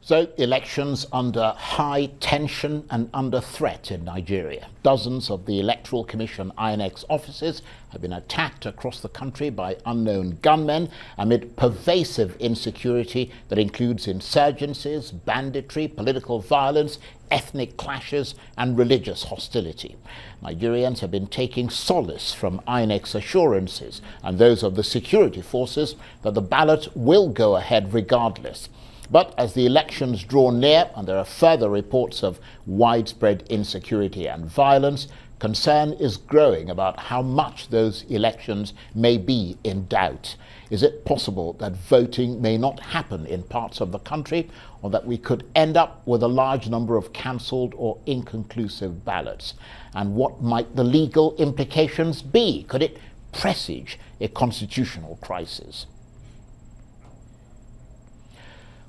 So, elections under high tension and under threat in Nigeria. Dozens of the Electoral Commission INEC's offices have been attacked across the country by unknown gunmen amid pervasive insecurity that includes insurgencies, banditry, political violence, ethnic clashes and religious hostility. Nigerians have been taking solace from INEC's assurances and those of the security forces that the ballot will go ahead regardless. But as the elections draw near and there are further reports of widespread insecurity and violence, concern is growing about how much those elections may be in doubt. Is it possible that voting may not happen in parts of the country, or that we could end up with a large number of cancelled or inconclusive ballots? And what might the legal implications be? Could it presage a constitutional crisis?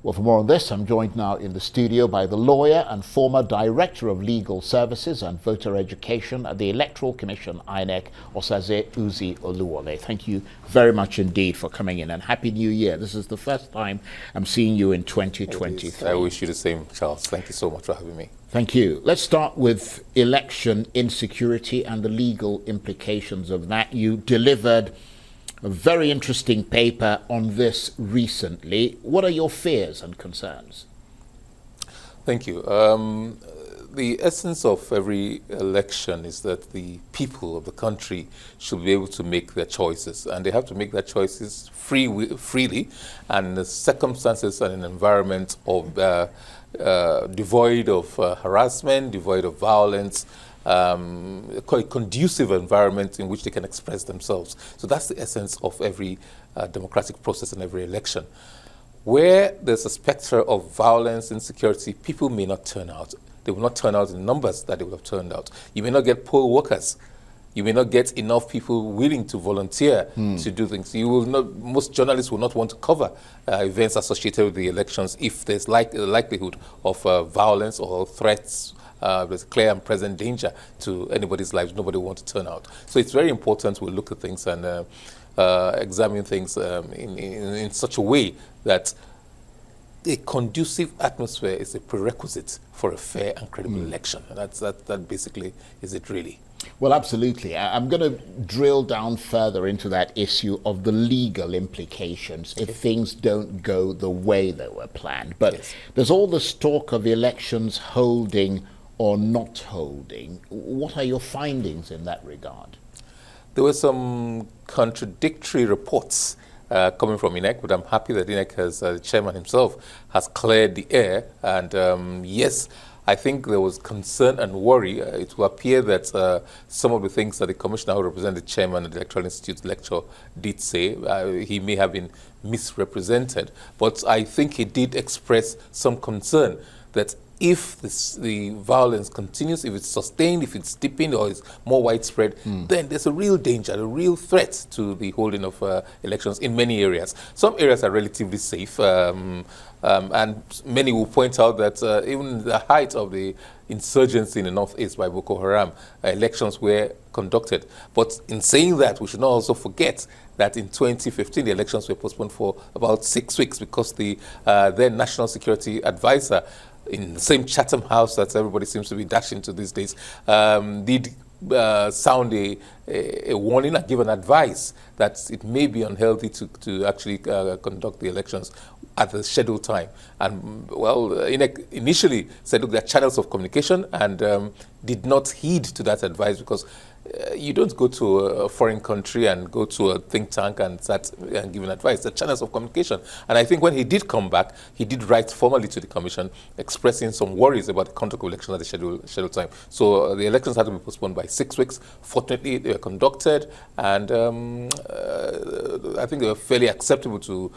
Well, for more on this, I'm joined now in the studio by the lawyer and former Director of Legal Services and Voter Education at the Electoral Commission, INEC, Osaze Uzzi Oluwole. Thank you very much indeed for coming in, and Happy New Year. This is the first time I'm seeing you in 2023. I wish you the same, Charles. Thank you so much for having me. Thank you. Let's start with election insecurity and the legal implications of that. You delivered a very interesting paper on this recently. What are your fears and concerns? Thank you. The essence of every election is that the people of the country should be able to make their choices, and they have to make their choices freely and in the circumstances and an environment of devoid of harassment, devoid of violence, a conducive environment in which they can express themselves. So that's the essence of every democratic process and every election. Where there's a specter of violence, insecurity, people may not turn out. They will not turn out in numbers that they would have turned out. You may not get poll workers. You may not get enough people willing to volunteer to do things. You will not. Most journalists will not want to cover events associated with the elections if there's the likelihood of violence or threats. There's a clear and present danger to anybody's lives. Nobody wants to turn out. So it's very important we look at things and examine things in such a way that a conducive atmosphere is a prerequisite for a fair and credible election. And that basically is it really. Well, absolutely. I'm going to drill down further into that issue of the legal implications if things don't go the way they were planned. But yes, there's all this talk of elections holding or not holding. What are your findings in that regard? There were some contradictory reports coming from INEC, but I'm happy that INEC has, the chairman himself, has cleared the air. And yes, I think there was concern and worry. It will appear that some of the things that the commissioner who represented the chairman of the Electoral Institute lecture did say, he may have been misrepresented. But I think he did express some concern that if the violence continues, if it's sustained, if it's deepened or is more widespread, then there's a real danger, a real threat to the holding of elections in many areas. Some areas are relatively safe, and many will point out that even the height of the insurgency in the northeast by Boko Haram, elections were conducted. But in saying that, we should not also forget that in 2015, the elections were postponed for about 6 weeks because the then National Security Advisor in the same Chatham House that everybody seems to be dashing to these days, did sound a warning and give an advice that it may be unhealthy to actually conduct the elections at the scheduled time. And well, INEC initially said, look, there are channels of communication, and did not heed to that advice because you don't go to a foreign country and go to a think tank and start giving advice. The channels of communication. And I think when he did come back, he did write formally to the commission expressing some worries about the conduct of elections at the scheduled time. So the elections had to be postponed by 6 weeks. Fortunately, they were conducted, and I think they were fairly acceptable to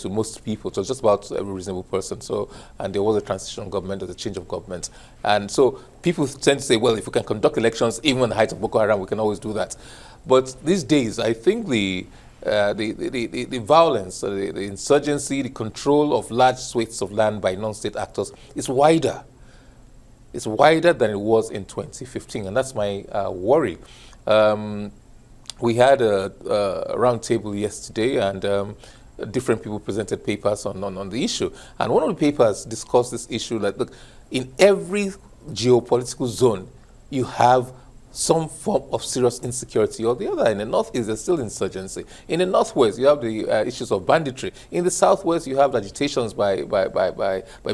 most people. So just about every reasonable person. So, and there was a transition government, there was a change of government. And so people tend to say, well, if we can conduct elections even in the height of Boko Haram, we can always do that. But these days, I think the violence, the insurgency, the control of large swathes of land by non-state actors is wider. It's wider than it was in 2015, and that's my worry. We had a round table yesterday, and different people presented papers on the issue. And one of the papers discussed this issue that, look, in every geopolitical zone, you have some form of serious insecurity or the other. In the northeast, there's still insurgency. In the northwest, you have the issues of banditry. In the southwest, you have agitations by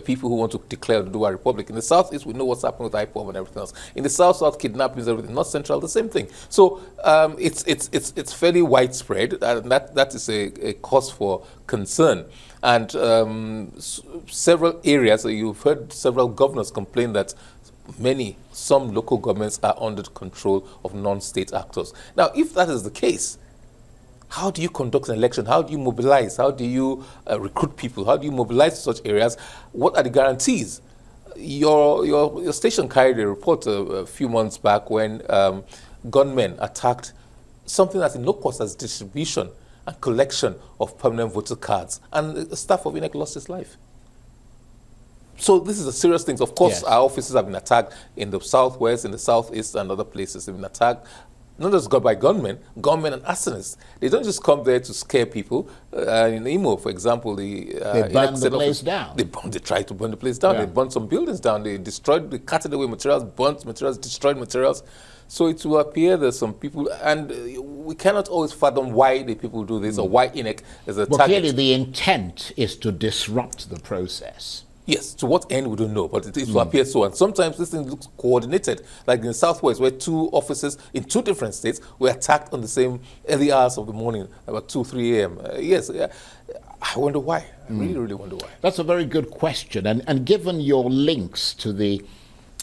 people who want to declare the Dual Republic. In the southeast, we know what's happening with IPOB and everything else. In the south, kidnappings, everything. North central, the same thing. So it's fairly widespread, and that is a cause for concern. And several areas, you've heard several governors complain that some local governments are under the control of non-state actors. Now, if that is the case, how do you conduct an election? How do you mobilize? How do you recruit people? How do you mobilize such areas? What are the guarantees? Your station carried a report a few months back when gunmen attacked something that's in no cost as distribution and collection of permanent voter cards, and the staff of INEC lost his life. So this is a serious thing. Of course, yes, our offices have been attacked in the southwest, in the southeast, and other places. They've been attacked, not just by gunmen and arsonists. They don't just come there to scare people. In Imo, for example, they burned the place down. They tried to burn the place down. Yeah. They burned some buildings down. They carted away materials, burnt materials, destroyed materials. So it will appear that some people, and we cannot always fathom why the people do this or why INEC is a target. Well, clearly the intent is to disrupt the process. Yes, to what end we don't know, but it will appear so. And sometimes this thing looks coordinated, like in the southwest, where 2 offices in 2 different states were attacked on the same early hours of the morning, about 2, 3 a.m. Yes, I wonder why. I really, really wonder why. That's a very good question. And given your links to the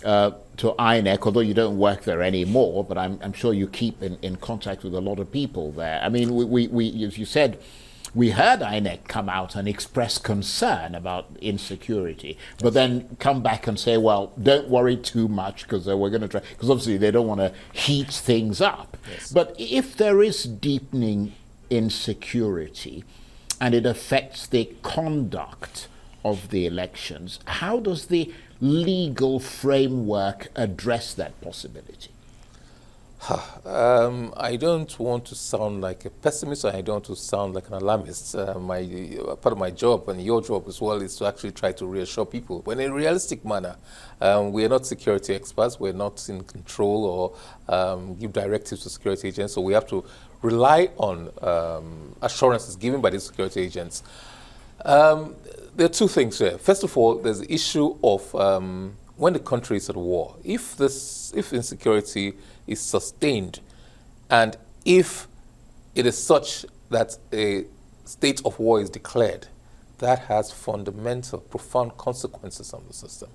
to INEC, although you don't work there anymore, but I'm sure you keep in contact with a lot of people there. I mean, we as you said, we heard INEC come out and express concern about insecurity, but then come back and say, well, don't worry too much because we're going to try, because obviously they don't want to heat things up. Yes. But if there is deepening insecurity and it affects the conduct of the elections, how does the legal framework address that possibility? I don't want to sound like a pessimist, or I don't want to sound like an alarmist. Part of my job and your job as well is to actually try to reassure people. But in a realistic manner, we are not security experts. We're not in control or give directives to security agents. So we have to rely on assurances given by the security agents. There are 2 things here. First of all, there's the issue of when the country is at war. If insecurity is sustained, and if it is such that a state of war is declared, that has fundamental, profound consequences on the system.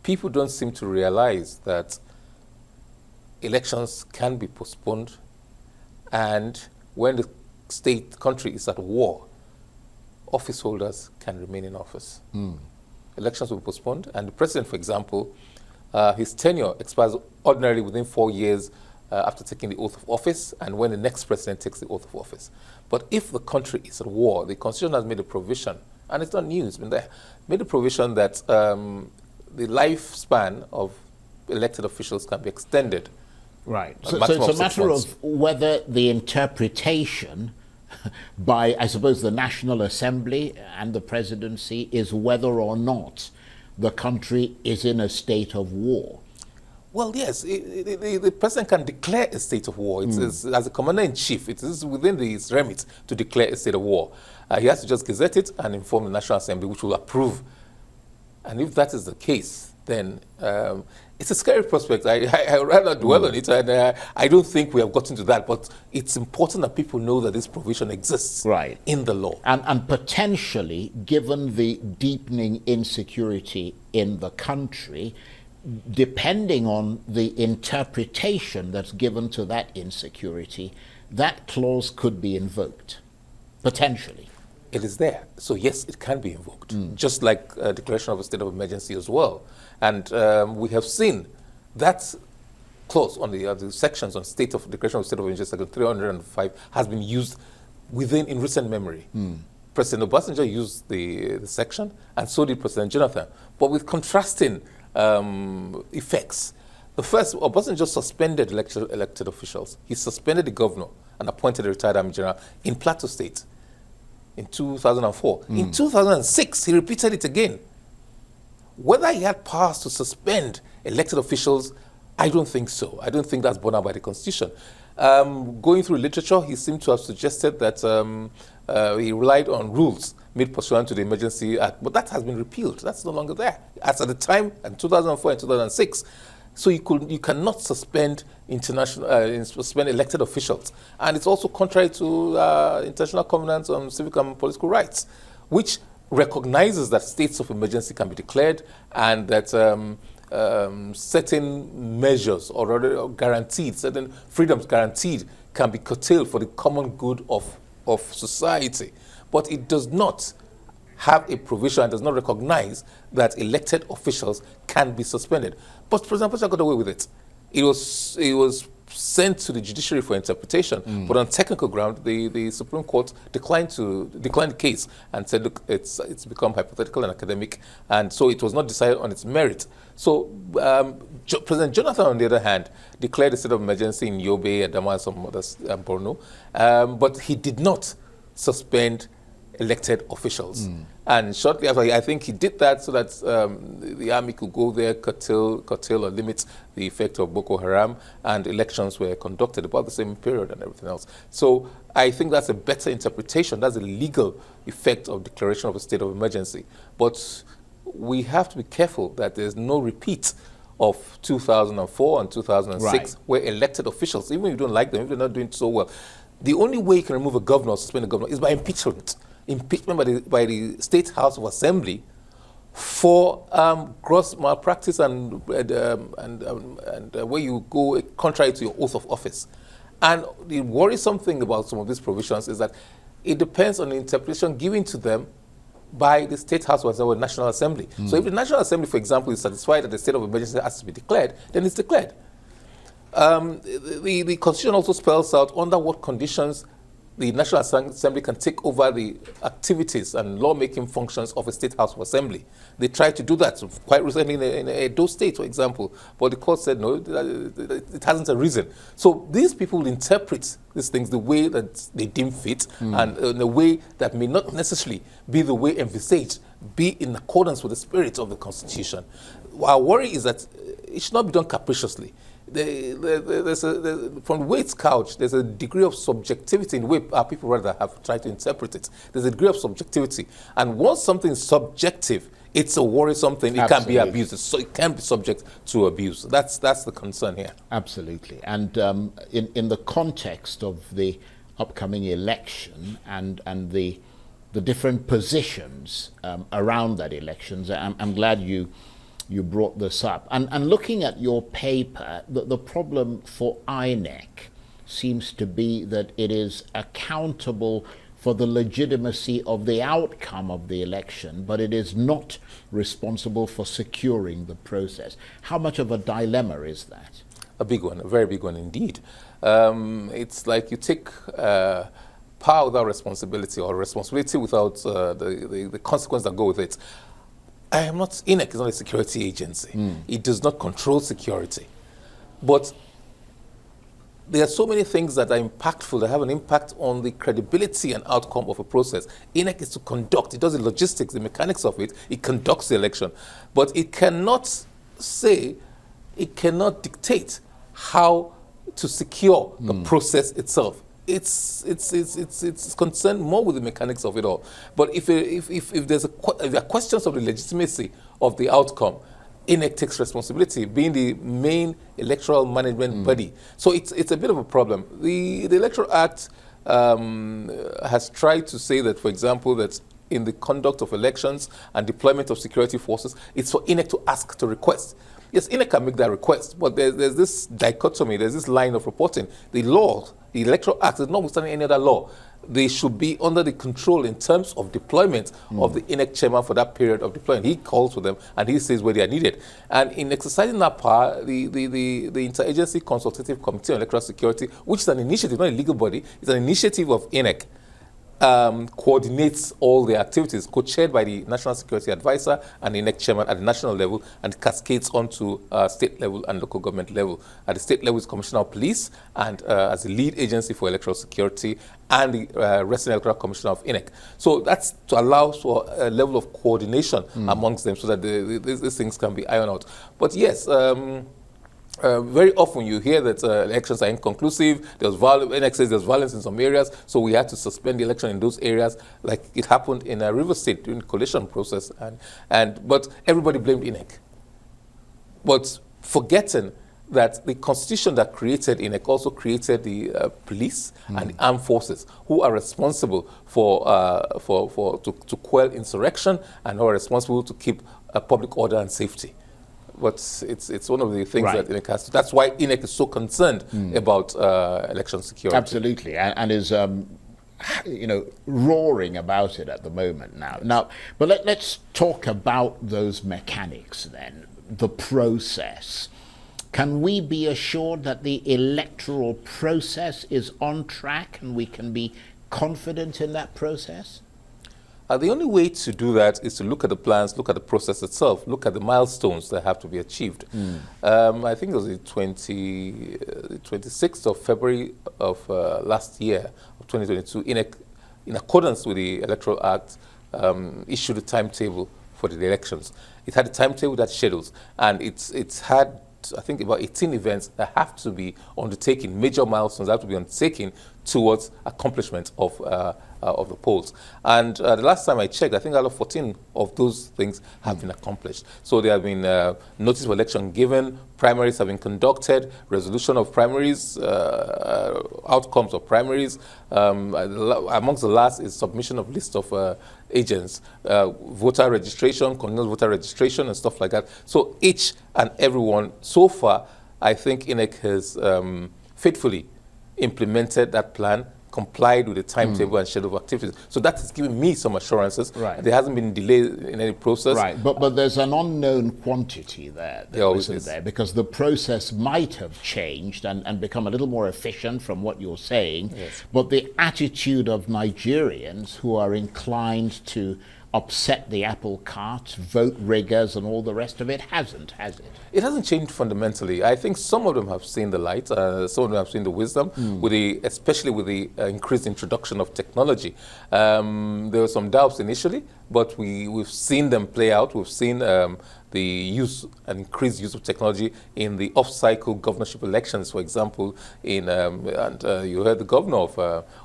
People don't seem to realize that elections can be postponed, and when the country is at war, office holders can remain in office. Elections will be postponed, and the president, for example, his tenure expires ordinarily within 4 years after taking the oath of office, and when the next president takes the oath of office. But if the country is at war, the Constitution has made a provision, and it's not new, it's been there, made a provision that the lifespan of elected officials can be extended. Right. So it's a matter of whether the interpretation by, I suppose, the National Assembly and the presidency is whether or not the country is in a state of war. Well, yes, the president can declare a state of war. It's as a commander-in-chief, it is within his remit to declare a state of war. He has to just gazette it and inform the National Assembly, which will approve. And if that is the case, then it's a scary prospect. I rather dwell on it, and I don't think we have gotten to that. But it's important that people know that this provision exists in the law. And potentially, given the deepening insecurity in the country, depending on the interpretation that's given to that insecurity, that clause could be invoked, potentially. It is there. So yes, it can be invoked, just like a declaration of a state of emergency as well. And we have seen that clause on the sections on declaration of state of emergency, Section 305, has been used in recent memory. President Obasanjo used the section, and so did President Jonathan, but with contrasting effects. The first, Obasanjo suspended elected officials. He suspended the governor and appointed a retired army general in Plateau State. in 2004. In 2006, he repeated it again. Whether he had powers to suspend elected officials, I don't think so. I don't think that's borne out by the Constitution. Going through literature, he seemed to have suggested that he relied on rules made pursuant to the Emergency Act, but that has been repealed. That's no longer there. As at the time, in 2004 and 2006, so you cannot suspend suspend elected officials, and it's also contrary to international covenants on civic and political rights, which recognizes that states of emergency can be declared and that certain measures or rather guaranteed, certain freedoms guaranteed can be curtailed for the common good of society. But it does not have a provision and does not recognize that elected officials can be suspended. But President Abacha got away with it. It was sent to the judiciary for interpretation, but on technical ground, the Supreme Court declined the case and said, look, it's become hypothetical and academic, and so it was not decided on its merit. So President Jonathan, on the other hand, declared a state of emergency in Yobe, Adama, and some others, Borno, but he did not suspend elected officials. And shortly after, I think he did that so that the army could go there, curtail or limit the effect of Boko Haram, and elections were conducted about the same period and everything else. So I think that's a better interpretation. That's a legal effect of declaration of a state of emergency. But we have to be careful that there's no repeat of 2004 and 2006, right, where elected officials, even if you don't like them, if they're not doing so well, the only way you can remove a governor or suspend a governor is by impeachment. Impeachment by the State House of Assembly for gross malpractice and where you go contrary to your oath of office. And the worrisome thing about some of these provisions is that it depends on the interpretation given to them by the State House or the National Assembly. So if the National Assembly, for example, is satisfied that the state of emergency has to be declared, then it's declared. The Constitution also spells out under what conditions the National Assembly can take over the activities and lawmaking functions of a State House of Assembly. They tried to do that quite recently in Edo State, for example, but the court said no, it hasn't arisen. So these people interpret these things the way that they deem fit and in a way that may not necessarily be the way envisaged, be in accordance with the spirit of the Constitution. Our worry is that it should not be done capriciously. From the way it's couched, there's a degree of subjectivity in the way our people rather have tried to interpret it. There's a degree of subjectivity. And once something is subjective, it's a worrisome thing. It can be abused. So it can be subject to abuse. That's the concern here. Absolutely. And in the context of the upcoming election and the different positions around that elections, I'm glad you brought this up. And looking at your paper, the problem for INEC seems to be that it is accountable for the legitimacy of the outcome of the election, but it is not responsible for securing the process. How much of a dilemma is that? A big one, a very big one indeed. It's like you take power without responsibility, or responsibility without the consequence that go with it. INEC is not a security agency. It does not control security. But there are so many things that are impactful, that have an impact on the credibility and outcome of a process. INEC is to conduct, it does the logistics, the mechanics of it, it conducts the election. But it cannot dictate how to secure the process itself. It's concerned more with the mechanics of it all. But if there are questions of the legitimacy of the outcome, INEC takes responsibility, being the main electoral management body. So it's a bit of a problem. The Electoral Act has tried to say that, for example, that in the conduct of elections and deployment of security forces, it's for INEC to ask, to request. Yes, INEC can make that request, but there's this dichotomy, there's this line of reporting. The law, the Electoral Act, is notwithstanding any other law. They should be under the control in terms of deployment of the INEC chairman for that period of deployment. He calls for them and he says where they are needed. And in exercising that power, the Interagency Consultative Committee on Electoral Security, which is an initiative, not a legal body, it's an initiative of INEC, coordinates all the activities, co-chaired by the National Security Advisor and the INEC chairman at the national level, and cascades onto state level and local government level. At the state level is Commissioner of Police, and as the lead agency for electoral security, and the Resident Electoral Commissioner of INEC. So that's to allow for a level of coordination amongst them, so that these things can be ironed out. But yes, very often you hear that elections are inconclusive. INEC says there's violence in some areas, so we had to suspend the election in those areas, like it happened in River State during the coalition process. But everybody blamed INEC. But forgetting that the constitution that created INEC also created the police and the armed forces, who are responsible to quell insurrection and who are responsible to keep public order and safety. But it's one of the things that INEC has to. That's why INEC is so concerned about election security. Absolutely, and is roaring about it at the moment now. But let's talk about those mechanics then, the process. Can we be assured that the electoral process is on track and we can be confident in that process? The only way to do that is to look at the plans, look at the process itself, look at the milestones that have to be achieved. I think it was the 26th of February of last year, of 2022, INEC, in accordance with the Electoral Act, issued a timetable for the elections. It had a timetable that schedules, and it's had, I think, about 18 events that have to be undertaken, major milestones that have to be undertaken towards accomplishment of the polls. And the last time I checked, I think out of 14 of those things have been accomplished. So there have been notice of election given, primaries have been conducted, resolution of primaries, outcomes of primaries. Amongst the last is submission of list of agents, voter registration, continuous voter registration, and stuff like that. So each and every one, so far, I think INEC has faithfully implemented that plan, complied with the timetable and schedule of activities. So that has given me some assurances. Right. There hasn't been delay in any process. Right, but there's an unknown quantity there, isn't there? Because the process might have changed and become a little more efficient from what you're saying, but the attitude of Nigerians who are inclined to upset the apple cart, vote riggers and all the rest of it, hasn't, has it? It hasn't changed fundamentally. I think some of them have seen the light, some of them have seen the wisdom, especially with the increased introduction of technology. There were some doubts initially, but we've seen them play out. We've seen the use and increased use of technology in the off-cycle governorship elections, for example. You heard the governor of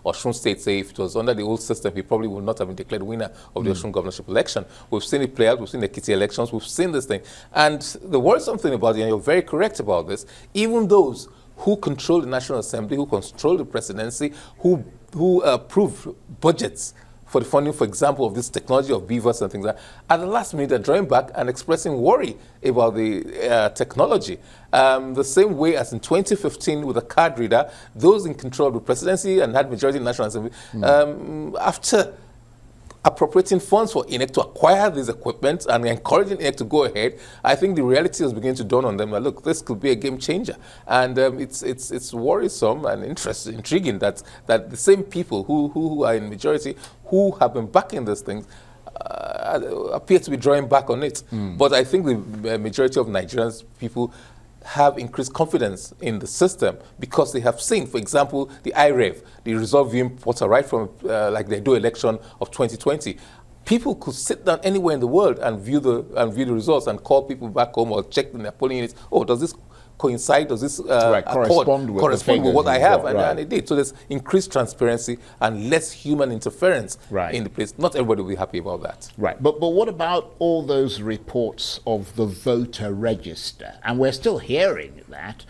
Osun State say if it was under the old system, he probably would not have been declared winner of the Osun governorship election. We've seen it play out. We've seen the Ekiti elections. We've seen this thing. And the worrisome thing about it, and you're very correct about this, even those who control the National Assembly, who control the presidency, who approve budgets for the funding, for example, of this technology of beavers and things like that, at the last minute they're drawing back and expressing worry about the technology. The same way as in 2015 with the card reader, those in control of the presidency and had majority in the National Assembly, after appropriating funds for INEC to acquire this equipment and encouraging INEC to go ahead, I think the reality is beginning to dawn on them that, look, this could be a game changer. And it's worrisome and intriguing that the same people who are in majority, who have been backing these things, appear to be drawing back on it. But I think the majority of Nigerians, people, have increased confidence in the system because they have seen, for example, the IREV, the result viewing portal, right from like the Edo election of 2020. People could sit down anywhere in the world and view the results and call people back home or check in their polling units. Oh, does this coincide? Does this correspond with what I have? And it did. So there's increased transparency and less human interference in the place. Not everybody will be happy about that. Right. But what about all those reports of the voter register? And we're still hearing that.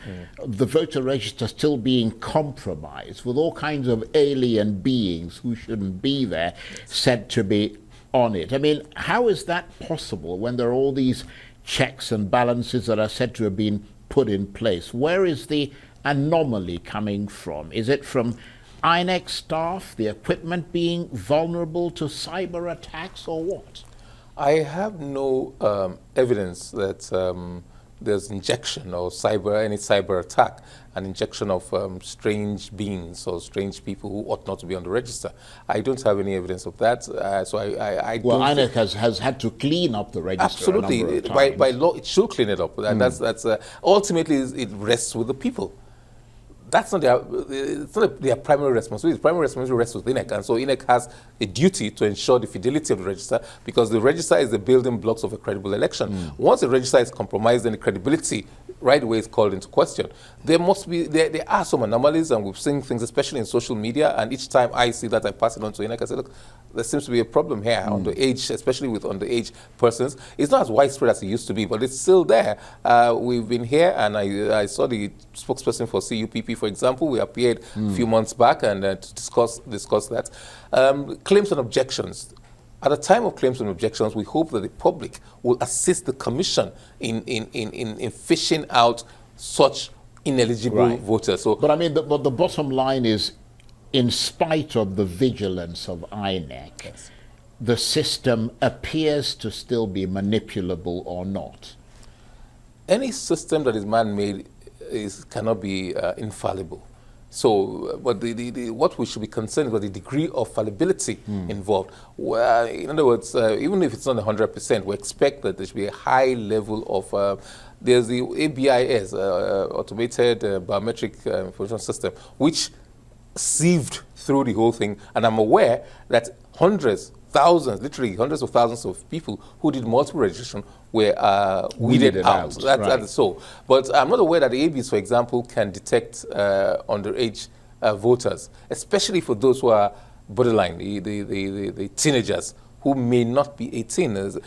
The voter register still being compromised with all kinds of alien beings who shouldn't be there said to be on it. I mean, how is that possible when there are all these checks and balances that are said to have been put in place? Where is the anomaly coming from? Is it from INEC staff, the equipment being vulnerable to cyber attacks, or what? I have no evidence that there's injection or any cyber attack, an injection of strange beings or strange people who ought not to be on the register. I don't have any evidence of that. So I well, don't INEC has had to clean up the register. Absolutely. A number of times. By law, it should clean it up. And that's ultimately it rests with the people. That's not it's not their primary responsibility. The primary responsibility rests with INEC. And so INEC has a duty to ensure the fidelity of the register, because the register is the building blocks of a credible election. Once the register is compromised, then the credibility right away is called into question. There are some anomalies, and we've seen things, especially in social media, and each time I see that, I pass it on to INEC. I say, look, there seems to be a problem here on the age, especially with underage persons. It's not as widespread as it used to be, but it's still there. We've been here, and I saw the spokesperson for CUPP, for example. We appeared a few months back and to discuss that. Claims and objections. At the time of claims and objections, we hope that the public will assist the Commission in fishing out such ineligible voters. So, but I mean, the bottom line is, in spite of the vigilance of INEC, the system appears to still be manipulable or not. Any system that is man-made cannot be infallible. So, but what we should be concerned about the degree of fallibility involved. Well, in other words, even if it's not 100%, we expect that there should be a high level of. There's the ABIS, Automated Biometric Information System, which sieved through the whole thing, and I'm aware that thousands, literally hundreds of thousands of people who did multiple registration were weeded out. That is so. But I'm not aware that the ABs, for example, can detect underage voters, especially for those who are borderline, the teenagers who may not be 18.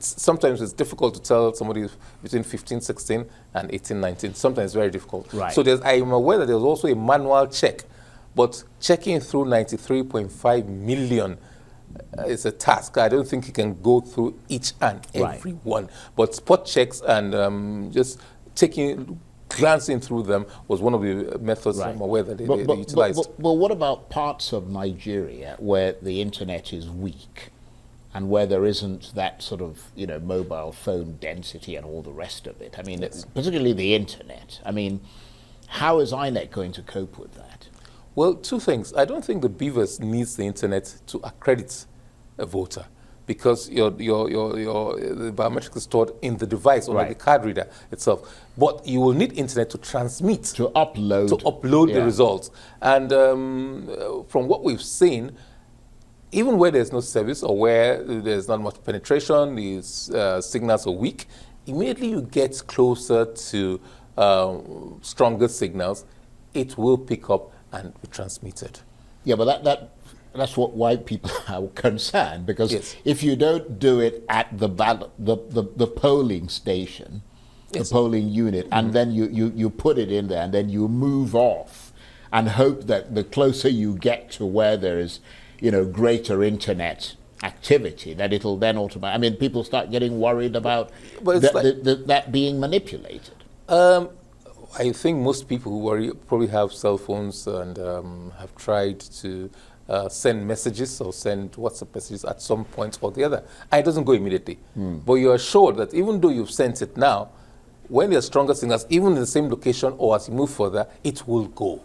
Sometimes it's difficult to tell somebody between 15, 16 and 18, 19. Sometimes it's very difficult. Right. So I'm aware that there's also a manual check, but checking through 93.5 million is a task. I don't think you can go through each and every one. But spot checks and just glancing through them was one of the methods I'm aware that they utilized. But what about parts of Nigeria where the internet is weak and where there isn't that sort of, mobile phone density and all the rest of it? I mean, particularly the internet. I mean, how is INEC going to cope with that? Well, two things. I don't think the Beavers needs the internet to accredit a voter, because the biometric is stored in the device or the card reader itself. But you will need internet to transmit, to upload the results. And from what we've seen, even where there's no service or where there's not much penetration, these signals are weak, immediately you get closer to stronger signals, it will pick up and be transmitted. Yeah, but that's why people are concerned, because if you don't do it at the polling station, the polling unit, and then you put it in there, and then you move off and hope that the closer you get to where there is, greater internet activity, that it'll then automatically. I mean, people start getting worried about that being manipulated. I think most people who worry probably have cell phones and have tried to send messages or send WhatsApp messages at some point or the other. And it doesn't go immediately. But you're assured that even though you've sent it now, when there are stronger signals, even in the same location or as you move further, it will go.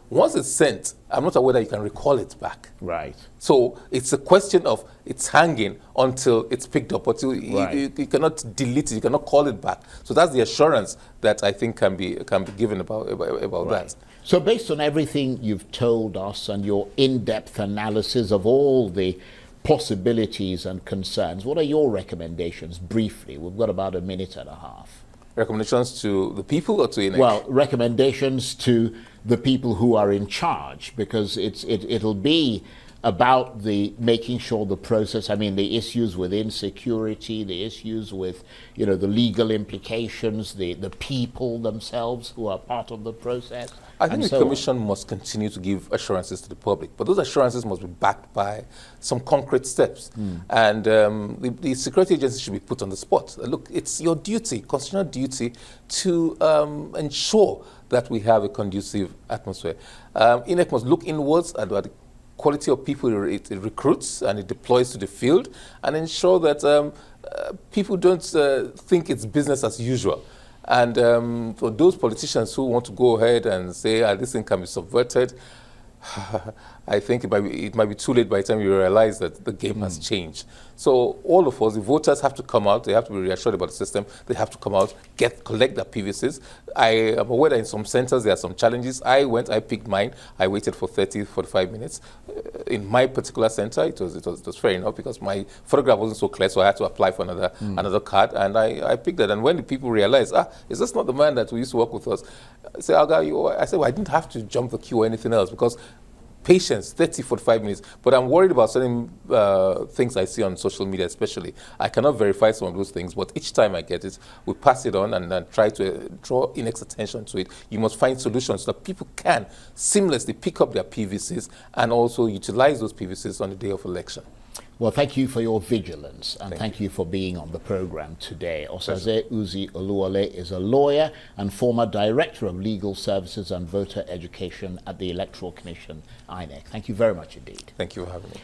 Once it's sent, I'm not aware that you can recall it back. Right. So it's a question of it's hanging until it's picked up. Until you cannot delete it, you cannot call it back. So that's the assurance that I think can be given about that. So based on everything you've told us and your in-depth analysis of all the possibilities and concerns, what are your recommendations briefly? We've got about a minute and a half. Recommendations to the people or to INEC? Well, recommendations to the people who are in charge, because it'll be about making sure the process, the issues with insecurity, the issues with, the legal implications, the people themselves who are part of the process. I think the Commission must continue to give assurances to the public, but those assurances must be backed by some concrete steps. And the security agency should be put on the spot. Look, it's your duty, constitutional duty, to ensure that we have a conducive atmosphere. INEC must look inwards at the quality of people it recruits and it deploys to the field, and ensure that people don't think it's business as usual. And for those politicians who want to go ahead and say, this thing can be subverted, I think it might be too late by the time you realize that the game has changed. So all of us, the voters, have to come out. They have to be reassured about the system. They have to come out, collect their PVCs. I am aware that in some centers there are some challenges. I picked mine. I waited for 30, 45 minutes. In my particular center, it was fair enough because my photograph wasn't so clear, so I had to apply for another card, and I picked that. And when the people realized, is this not the man that used to work with us? I said, well, I didn't have to jump the queue or anything else because patience, 30, 45 minutes. But I'm worried about certain things I see on social media, especially. I cannot verify some of those things, but each time I get it, we pass it on and try to draw INEC's attention to it. You must find solutions so that people can seamlessly pick up their PVCs and also utilize those PVCs on the day of election. Well, thank you for your vigilance, and thank you for being on the program today. Osaze Uzzi Oluwole is a lawyer and former Director of Legal Services and Voter Education at the Electoral Commission, INEC. Thank you very much indeed. Thank you for having me.